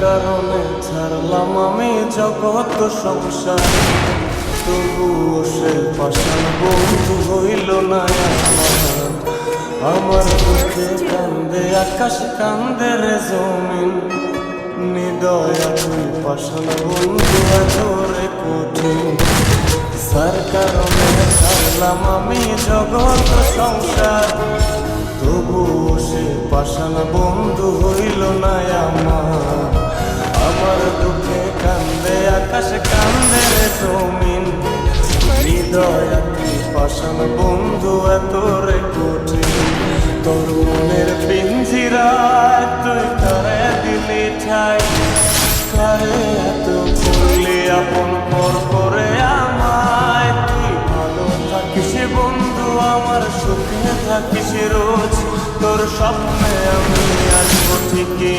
কারণে ছাড়লাম আমি জগৎ সংসার, তবুও সে পাষাণ বন্ধু হইল না আমার। আমার দুঃখে কান্দে আকাশ, কান্দে রে জমিন, নিদয়া তুই পাষাণ বন্ধু আজরে কঠিন। যার কারণে ছাড়লাম আমি জগৎ সংসার, তবুও সে পাষাণ বন্ধু হইল না আমার। আমার দুঃখে কান্দে আকাশ, কান্দে রে জমিন, হৃদয় তুই পাষাণ বন্ধু এত রে কঠিন। তোর মনের পিঞ্জিরায় তুই কারে দিলি ঠাই, কারে এত করলি আপন পর করে আমায়। তুই ভালো থাকিস বন্ধু আমার, সুখে থাকিস রোজ, তোর স্বপ্নে আমি আসবো ঠিকই